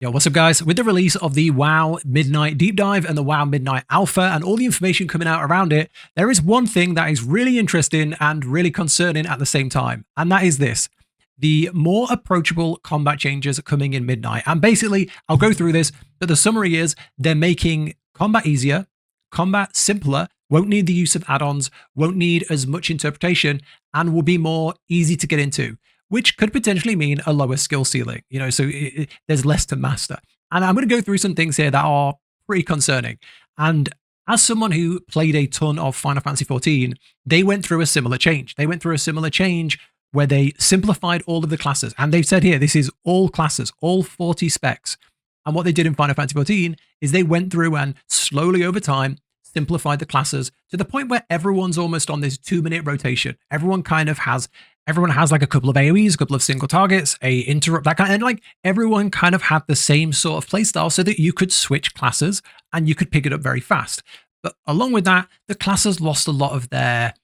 Yo, what's up guys? With the release of the WoW Midnight Deep Dive and the WoW Midnight Alpha and all the information coming out around it, there is one thing that is really interesting and really concerning at the same time, and that is this. The more approachable combat changes are coming in Midnight. And basically, I'll go through this, but the summary is they're making combat easier, combat simpler, won't need the use of add-ons, won't need as much interpretation, and will be more easy to get into, which could potentially mean a lower skill ceiling, so there's less to master. And I'm going to go through some things here that are pretty concerning. And as someone who played a ton of Final Fantasy XIV, they went through a similar change. They went through a similar change where they simplified all of the classes. And they've said here, this is all classes, all 40 specs. And what they did in Final Fantasy XIV is they went through and slowly over time simplified the classes to the point where everyone's almost on this 2-minute rotation. Everyone has like a couple of AoEs, a couple of single targets, a interrupt, that kind of, and like everyone kind of had the same sort of playstyle so that you could switch classes and you could pick it up very fast. But along with that, the classes lost a lot of their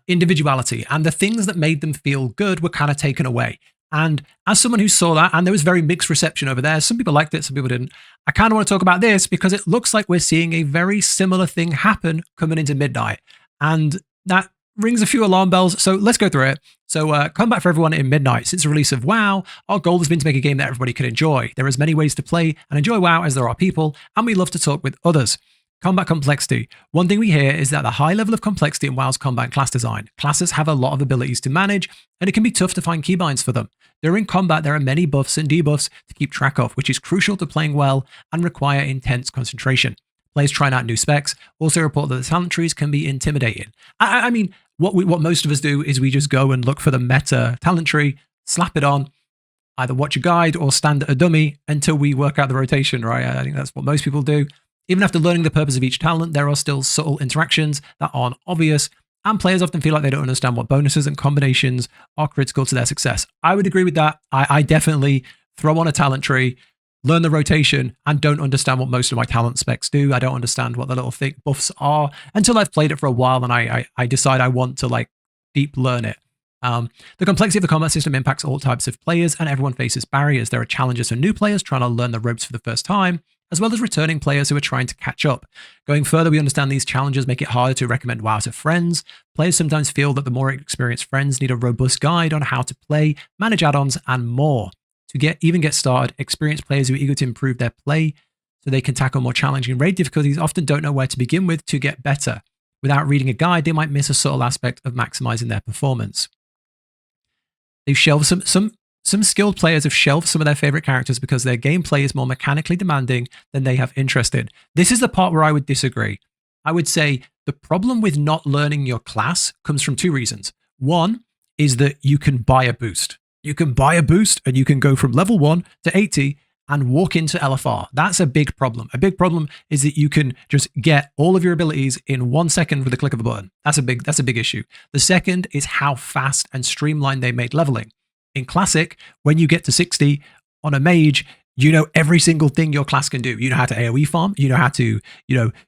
individuality, and the things that made them feel good were kind of taken away. And as someone who saw that, and there was very mixed reception over there, some people liked it, some people didn't, I kind of want to talk about this because it looks like we're seeing a very similar thing happen coming into Midnight. And that rings a few alarm bells, so let's go through it. So combat for everyone in Midnight. Since the release of WoW, our goal has been to make a game that everybody can enjoy. There are as many ways to play and enjoy WoW as there are people, and we love to talk with others. Combat complexity. One thing we hear is that the high level of complexity in WoW's combat and class design. Classes have a lot of abilities to manage, and it can be tough to find keybinds for them. During combat, there are many buffs and debuffs to keep track of, which is crucial to playing well and require intense concentration. Players trying out new specs also report that the talent trees can be intimidating. I mean, what most of us do is we just go and look for the meta talent tree, slap it on, either watch a guide or stand at a dummy until we work out the rotation, right? I think that's what most people do. Even after learning the purpose of each talent, there are still subtle interactions that aren't obvious, and players often feel like they don't understand what bonuses and combinations are critical to their success. I would agree with that. I definitely throw on a talent tree, learn the rotation, and don't understand what most of my talent specs do. I don't understand what the little thick buffs are until I've played it for a while and I decide I want to like deep learn it. The complexity of the combat system impacts all types of players, and everyone faces barriers. There are challenges for new players trying to learn the ropes for the first time, as well as returning players who are trying to catch up. Going further, we understand these challenges make it harder to recommend WoW to friends. Players sometimes feel that the more experienced friends need a robust guide on how to play, manage add-ons, and more. To even get started, experienced players who are eager to improve their play so they can tackle more challenging raid difficulties often don't know where to begin with to get better. Without reading a guide, they might miss a subtle aspect of maximizing their performance. They've shelved some skilled players have shelved some of their favorite characters because their gameplay is more mechanically demanding than they have interest in. This is the part where I would disagree. I would say the problem with not learning your class comes from two reasons. One is that you can buy a boost. You can buy a boost and you can go from level 1 to 80 and walk into LFR. That's a big problem. A big problem is that you can just get all of your abilities in 1 second with a click of a button. That's a big issue. The second is how fast and streamlined they made leveling. In Classic, when you get to 60 on a mage, you know every single thing your class can do. You know how to AoE farm, you know how to,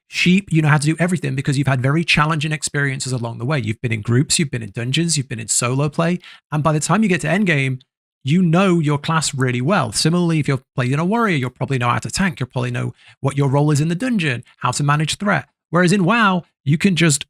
sheep, you know how to do everything because you've had very challenging experiences along the way. You've been in groups, you've been in dungeons, you've been in solo play, and by the time you get to endgame, you know your class really well. Similarly, if you're playing a warrior, you'll probably know how to tank, you'll probably know what your role is in the dungeon, how to manage threat. Whereas in WoW, you can just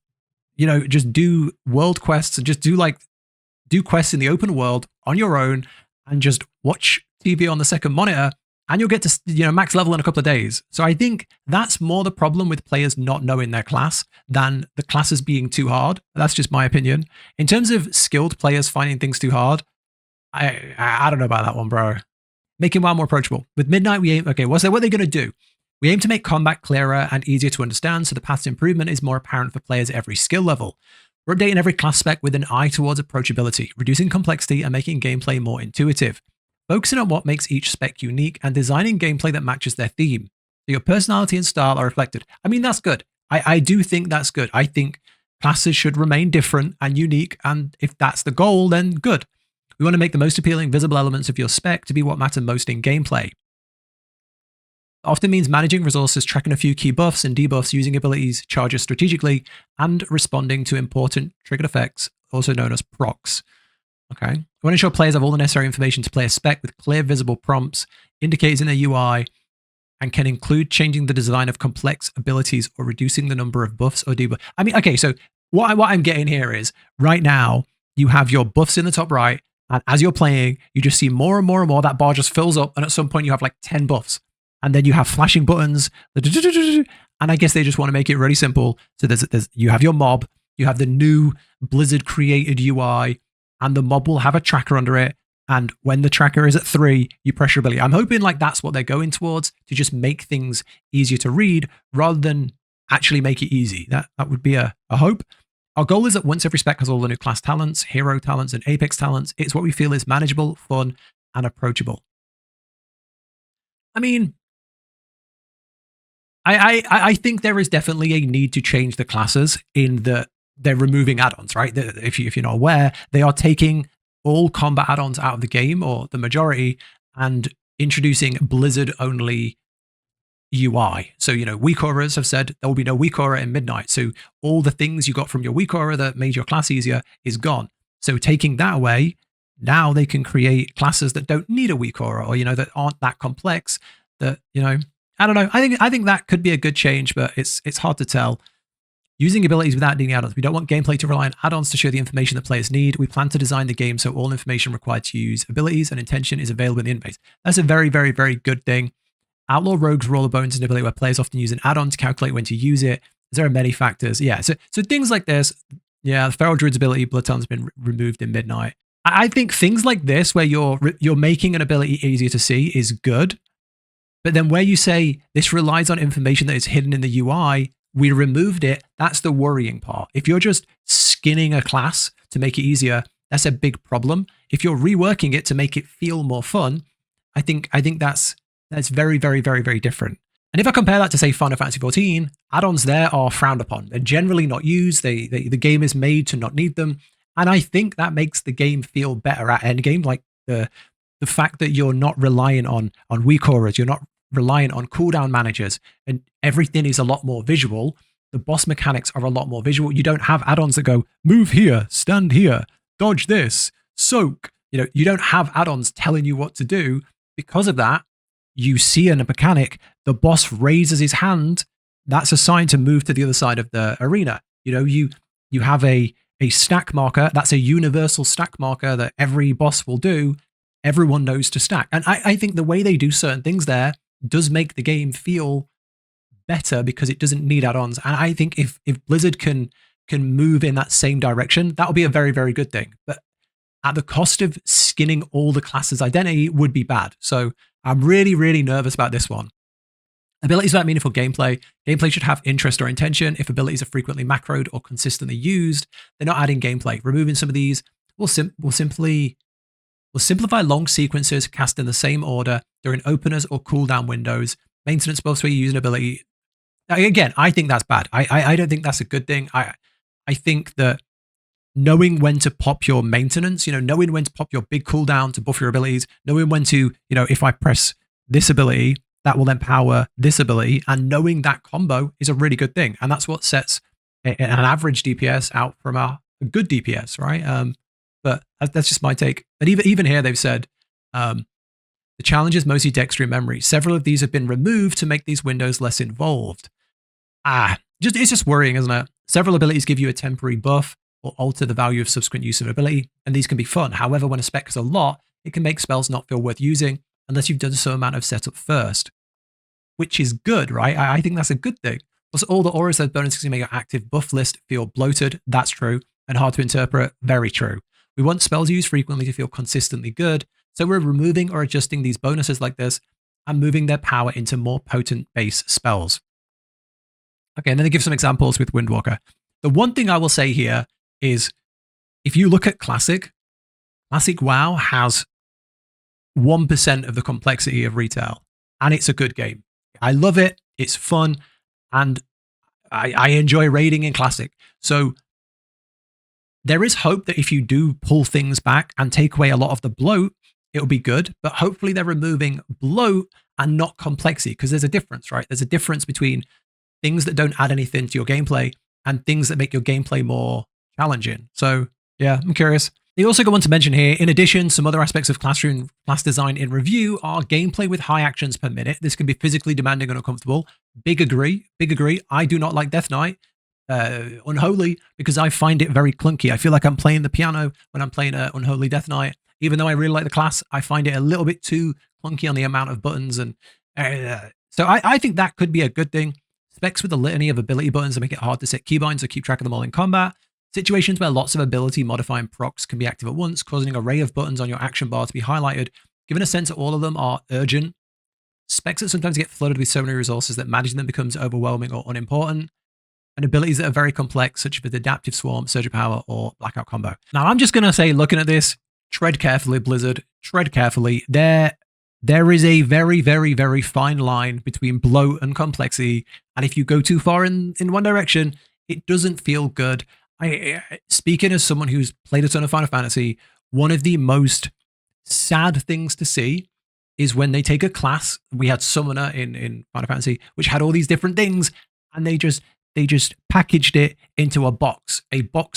do world quests and just do quests in the open world on your own and just watch TV on the second monitor and you'll get to max level in a couple of days. So I think that's more the problem with players not knowing their class than the classes being too hard. That's just my opinion. In terms of skilled players finding things too hard, I don't know about that one, bro. Making WoW more approachable. With Midnight, what are they going to do? We aim to make combat clearer and easier to understand so the path to improvement is more apparent for players at every skill level. We're updating every class spec with an eye towards approachability, reducing complexity and making gameplay more intuitive. Focusing on what makes each spec unique and designing gameplay that matches their theme. So your personality and style are reflected. I mean, that's good. I do think that's good. I think classes should remain different and unique, and if that's the goal, then good. We want to make the most appealing visible elements of your spec to be what matter most in gameplay. It often means managing resources, tracking a few key buffs and debuffs, using abilities, charges strategically, and responding to important triggered effects, also known as procs. Okay. We want to ensure players have all the necessary information to play a spec with clear, visible prompts, indicators in the UI, and can include changing the design of complex abilities or reducing the number of buffs or debuffs. I mean, okay, so what I'm getting here is right now you have your buffs in the top right, and as you're playing, you just see more and more and more. That bar just fills up, and at some point you have like 10 buffs, and then you have flashing buttons, and I guess they just want to make it really simple. So you have your mob, you have the new Blizzard created UI, and the mob will have a tracker under it. And when the tracker is at 3, you press your ability. I'm hoping like that's what they're going towards, to just make things easier to read rather than actually make it easy. That would be a hope. Our goal is that once every spec has all the new class talents, hero talents, and apex talents, it's what we feel is manageable, fun, and approachable. I mean, I think there is definitely a need to change the classes in that they're removing add-ons, right? If you're not aware, they are taking all combat add-ons out of the game, or the majority, and introducing Blizzard-only UI. So, weak auras have said there will be no weak aura in Midnight. So all the things you got from your weak aura that made your class easier is gone. So taking that away, now they can create classes that don't need a weak aura, or, that aren't that complex, that, I don't know. I think that could be a good change, but it's hard to tell. Using abilities without needing add-ons. We don't want gameplay to rely on add-ons to show the information that players need. We plan to design the game so all information required to use abilities and intention is available in the interface. That's a very, very, very good thing. Outlaw Rogues Roller Bones is an ability where players often use an add-on to calculate when to use it. There are many factors. Yeah, so things like this. Yeah, the Feral Druid's ability, Bloodtown's been removed in Midnight. I think things like this, where you're making an ability easier to see, is good. But then where you say this relies on information that is hidden in the UI, we removed it, that's the worrying part. If you're just skinning a class to make it easier, that's a big problem. If you're reworking it to make it feel more fun, I think that's very, very, very, very different. And if I compare that to, say, Final Fantasy XIV, add-ons there are frowned upon. They're generally not used. The game is made to not need them. And I think that makes the game feel better at endgame. Like the fact that you're not relying on weak auras, you're not reliant on cooldown managers, and everything is a lot more visual. The boss mechanics are a lot more visual. You don't have add-ons that go, move here, stand here, dodge this, soak. You don't have add-ons telling you what to do. Because of that, you see in a mechanic, the boss raises his hand. That's a sign to move to the other side of the arena. You have a stack marker. That's a universal stack marker that every boss will do. Everyone knows to stack. And I think the way they do certain things there does make the game feel better because it doesn't need add-ons. And I think if Blizzard can move in that same direction, that will be a very, very good thing. But at the cost of skinning all the classes' identity would be bad. So I'm really, really nervous about this one. Abilities without meaningful gameplay. Gameplay should have interest or intention. If abilities are frequently macroed or consistently used, they're not adding gameplay. Removing some of these will simplify long sequences cast in the same order during openers or cooldown windows. Maintenance buffs where you use an ability. Again, I think that's bad. I don't think that's a good thing. I think that knowing when to pop your maintenance, knowing when to pop your big cooldown to buff your abilities, knowing when to, if I press this ability, that will then power this ability, and knowing that combo is a really good thing. And that's what sets an average DPS out from a good DPS, right? But that's just my take. And even here, they've said the challenge is mostly dexterous memory. Several of these have been removed to make these windows less involved. It's just worrying, isn't it? Several abilities give you a temporary buff or alter the value of subsequent use of an ability, and these can be fun. However, when a spec is a lot, it can make spells not feel worth using unless you've done some amount of setup first, which is good, right? I think that's a good thing. Plus, all the auras that bonuses can make your active buff list feel bloated. That's true. And hard to interpret. Very true. We want spells used frequently to feel consistently good, so we're removing or adjusting these bonuses like this and moving their power into more potent base spells. Okay, and then they give some examples with Windwalker. The one thing I will say here is, if you look at Classic WoW has 1% of the complexity of retail, and it's a good game. I love it, it's fun, and I enjoy raiding in Classic. So there is hope that if you do pull things back and take away a lot of the bloat, it'll be good. But hopefully they're removing bloat and not complexity, because there's a difference, right? There's a difference between things that don't add anything to your gameplay and things that make your gameplay more challenging. So yeah, I'm curious. They also go on to mention here, in addition, some other aspects of class design in review are gameplay with high actions per minute. This can be physically demanding and uncomfortable. Big agree. I do not like Death Knight. Unholy, because I find it very clunky. I feel like I'm playing the piano when I'm playing Unholy Death Knight. Even though I really like the class, I find it a little bit too clunky on the amount of buttons. And so I think that could be a good thing. Specs with a litany of ability buttons that make it hard to set keybinds or keep track of them all in combat. Situations where lots of ability modifying procs can be active at once, causing an array of buttons on your action bar to be highlighted, given a sense that all of them are urgent. Specs that sometimes get flooded with so many resources that managing them becomes overwhelming or unimportant. And abilities that are very complex, such as Adaptive Swarm, Surge of Power, or Blackout Combo. Now, I'm just going to say, looking at this, tread carefully, Blizzard. Tread carefully. There is a very, very, very fine line between bloat and complexity. And if you go too far in one direction, it doesn't feel good. Speaking as someone who's played a ton of Final Fantasy, one of the most sad things to see is when they take a class. We had Summoner in Final Fantasy, which had all these different things, and they just packaged it into a box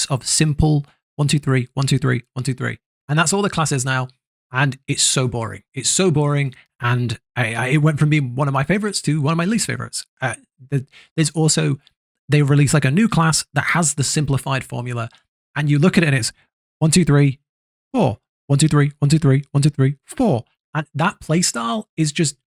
of simple 1, 2, 3, 1, 2, 3, 1, 2, 3. And that's all the class is now. And it's so boring. It's so boring. And it went from being one of my favorites to one of my least favorites. There's also, they release like a new class that has the simplified formula. And you look at it and it's 1, 2, 3, 4. 1, 2, 3, 1, 2, 3, 1, 2, 3, 4. And that playstyle is just,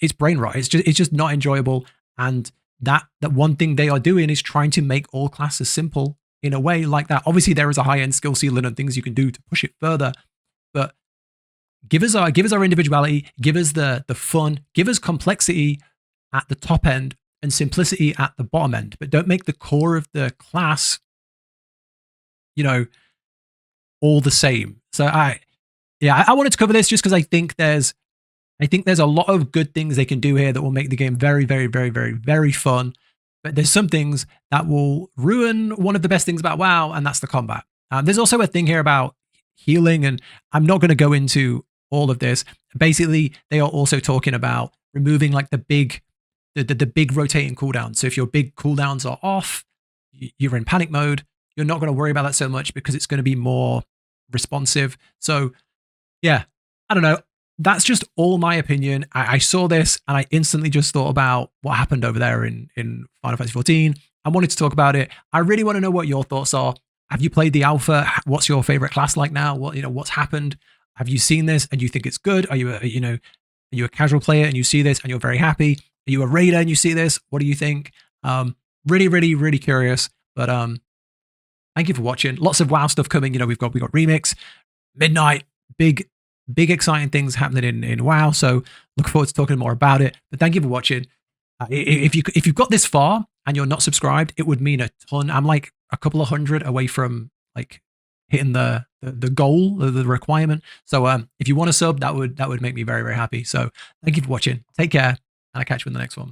it's brain rot. It's just not enjoyable. And that one thing they are doing is trying to make all classes simple in a way like that. Obviously, there is a high-end skill ceiling and things you can do to push it further, but give us our individuality, give us the fun, give us complexity at the top end and simplicity at the bottom end, but don't make the core of the class, all the same. So I wanted to cover this just because I think there's a lot of good things they can do here that will make the game very, very, very, very, very fun. But there's some things that will ruin one of the best things about WoW, and that's the combat. There's also a thing here about healing, and I'm not going to go into all of this. Basically, they are also talking about removing like the big rotating cooldowns. So if your big cooldowns are off, you're in panic mode. You're not going to worry about that so much because it's going to be more responsive. So yeah, I don't know. That's just all my opinion. I saw this and I instantly just thought about what happened over there in Final Fantasy 14. I wanted to talk about it. I really want to know what your thoughts are. Have you played the alpha? What's your favorite class like now? What's happened? Have you seen this and you think it's good? Are you a casual player and you see this and you're very happy? Are you a raider and you see this? What do you think? Really, really, really curious. But thank you for watching. Lots of WoW stuff coming. We've got Remix, Midnight, big exciting things happening in WoW. So look forward to talking more about it. But thank you for watching. If you've got this far and you're not subscribed, it would mean a ton. I'm like a couple of hundred away from like hitting the goal, the requirement. So if you want to sub, that would make me very, very happy. So thank you for watching. Take care, and I'll catch you in the next one.